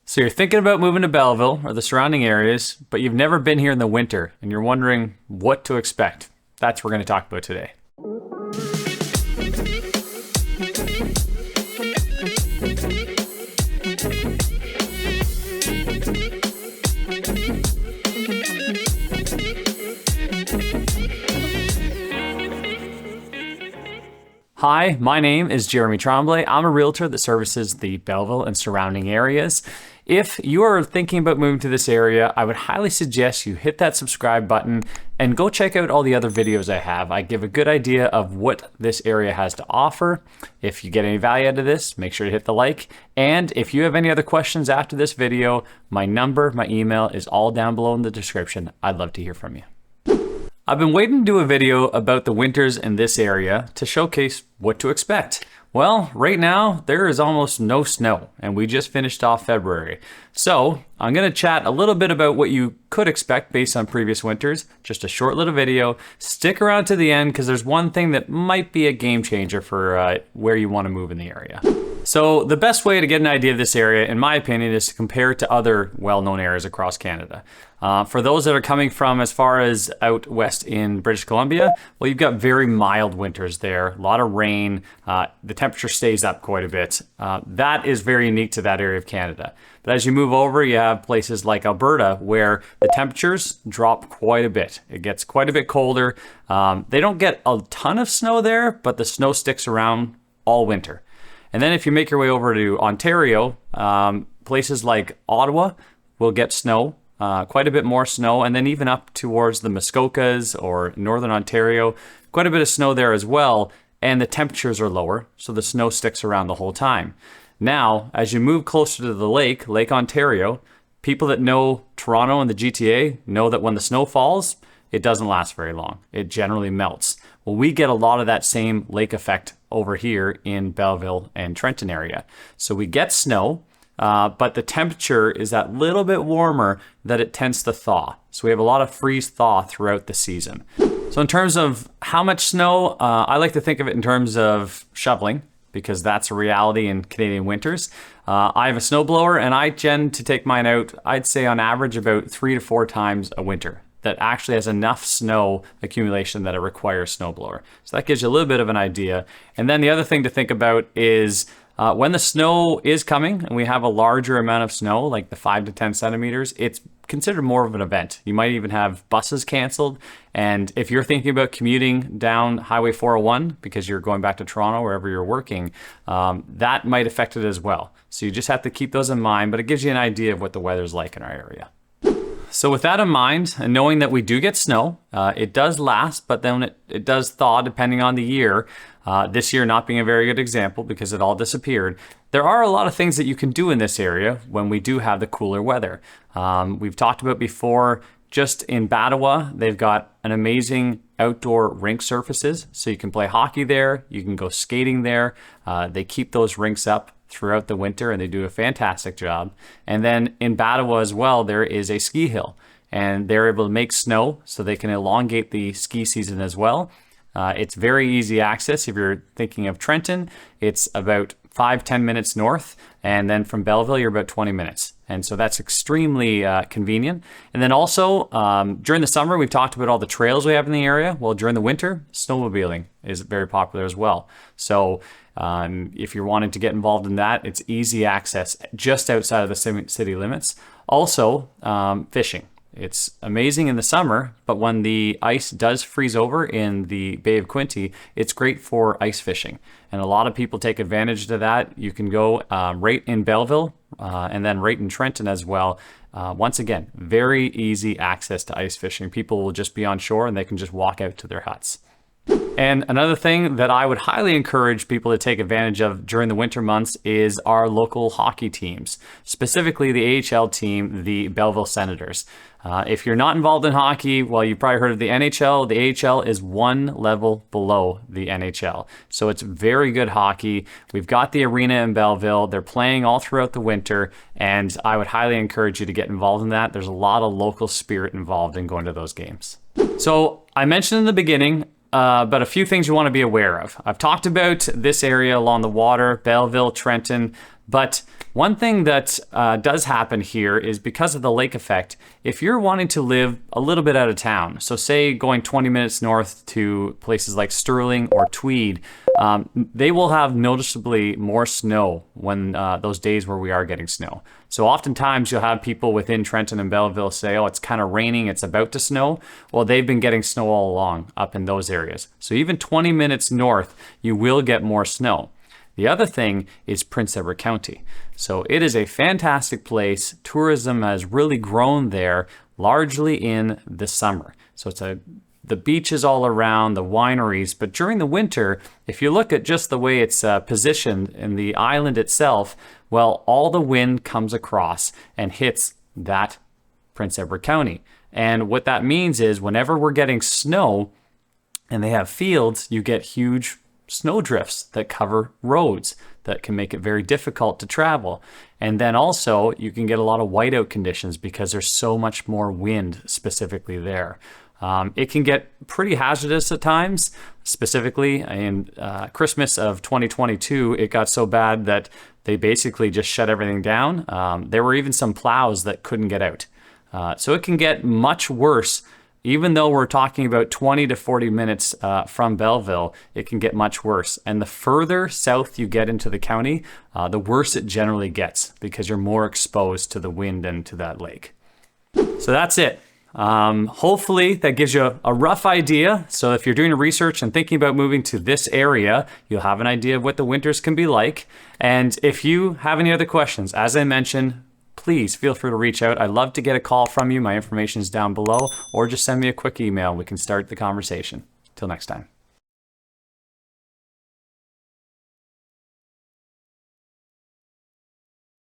So you're thinking about moving to Belleville or the surrounding areas, but you've never been here in the winter and you're wondering what to expect. That's what we're going to talk about today. Hi, my name is Jeremy Tremblay. I'm a realtor that services the Belleville and surrounding areas. If you are thinking about moving to this area, I would highly suggest you hit that subscribe button and go check out all the other videos I have. I give a good idea of what this area has to offer. If you get any value out of this, make sure to hit the like. And if you have any other questions after this video, my number, my email is all down below in the description. I'd love to hear from you. I've been waiting to do a video about the winters in this area to showcase what to expect. Well, right now, there is almost no snow, and we just finished off February. So, I'm gonna chat a little bit about what you could expect based on previous winters, just a short little video. Stick around to the end, because there's one thing that might be a game changer for where you wanna move in the area. So, the best way to get an idea of this area, in my opinion, is to compare it to other well-known areas across Canada. For those that are coming from as far as out west in British Columbia, well, you've got very mild winters there, a lot of rain, the temperature stays up quite a bit. That is very unique to that area of Canada. But as you move over, you have places like Alberta where the temperatures drop quite a bit. It gets quite a bit colder. They don't get a ton of snow there, but the snow sticks around all winter. And then if you make your way over to Ontario, places like Ottawa will get snow. Quite a bit more snow, and then even up towards the Muskokas or Northern Ontario, quite a bit of snow there as well, and the temperatures are lower, so the snow sticks around the whole time. Now, as you move closer to the lake, Lake Ontario, people that know Toronto and the GTA know that when the snow falls, it doesn't last very long. It generally melts. Well, we get a lot of that same lake effect over here in Belleville and Trenton area. So we get snow, but the temperature is that little bit warmer that it tends to thaw. So we have a lot of freeze thaw throughout the season. So in terms of how much snow, I like to think of it in terms of shoveling, because that's a reality in Canadian winters. I have a snowblower and I tend to take mine out, I'd say on average about 3 to 4 times a winter. That actually has enough snow accumulation that it requires snowblower. So that gives you a little bit of an idea. And then the other thing to think about is when the snow is coming and we have a larger amount of snow, like the 5 to 10 centimeters, it's considered more of an event. You might even have buses canceled. And if you're thinking about commuting down Highway 401 because you're going back to Toronto, wherever you're working, that might affect it as well. So you just have to keep those in mind, but it gives you an idea of what the weather's like in our area. So with that in mind, and knowing that we do get snow, it does last, but then it does thaw depending on the year. This year not being a very good example because it all disappeared. There are a lot of things that you can do in this area when we do have the cooler weather. We've talked about before, just in Ottawa, they've got an amazing outdoor rink surfaces. So you can play hockey there, you can go skating there. They keep those rinks up throughout the winter and they do a fantastic job. And then in Ottawa as well, there is a ski hill and they're able to make snow so they can elongate the ski season as well. It's very easy access. If you're thinking of Trenton, it's about 5-10 minutes north, and then from Belleville, you're about 20 minutes. And so that's extremely convenient. And then also, during the summer, we've talked about all the trails we have in the area. Well, during the winter, snowmobiling is very popular as well. So if you're wanting to get involved in that, it's easy access just outside of the city limits. Also, fishing. It's amazing in the summer, but when the ice does freeze over in the Bay of Quinte, it's great for ice fishing. And a lot of people take advantage of that. You can go right in Belleville and then right in Trenton as well. Once again, very easy access to ice fishing. People will just be on shore and they can just walk out to their huts. And another thing that I would highly encourage people to take advantage of during the winter months is our local hockey teams, specifically the AHL team, the Belleville Senators. If you're not involved in hockey, well, you've probably heard of the NHL. The AHL is one level below the NHL. So it's very good hockey. We've got the arena in Belleville. They're playing all throughout the winter, and I would highly encourage you to get involved in that. There's a lot of local spirit involved in going to those games. So I mentioned in the beginning, but a few things you want to be aware of. I've talked about this area along the water, Belleville, Trenton, But one thing that does happen here is because of the lake effect, if you're wanting to live a little bit out of town, so say going 20 minutes north to places like Stirling or Tweed, they will have noticeably more snow when those days where we are getting snow. So oftentimes you'll have people within Trenton and Belleville say, oh, it's kind of raining, it's about to snow. Well, they've been getting snow all along up in those areas. So even 20 minutes north, you will get more snow. The other thing is Prince Edward County. So it is a fantastic place. Tourism has really grown there, largely in the summer. So it's the beaches all around, the wineries, but during the winter, if you look at just the way it's positioned in the island itself, well, all the wind comes across and hits that Prince Edward County. And what that means is whenever we're getting snow and they have fields, you get huge snow drifts that cover roads that can make it very difficult to travel. And then also you can get a lot of whiteout conditions because there's so much more wind specifically there. It can get pretty hazardous at times. Specifically in Christmas of 2022, it got so bad that they basically just shut everything down. There were even some plows that couldn't get out. So it can get much worse. Even though we're talking about 20 to 40 minutes from Belleville, it can get much worse. And the further south you get into the county, the worse it generally gets because you're more exposed to the wind and to that lake. So that's it. Hopefully that gives you a rough idea. So if you're doing research and thinking about moving to this area, you'll have an idea of what the winters can be like. And if you have any other questions, as I mentioned, please feel free to reach out. I'd love to get a call from you. My information is down below, or just send me a quick email. We can start the conversation. Till next time.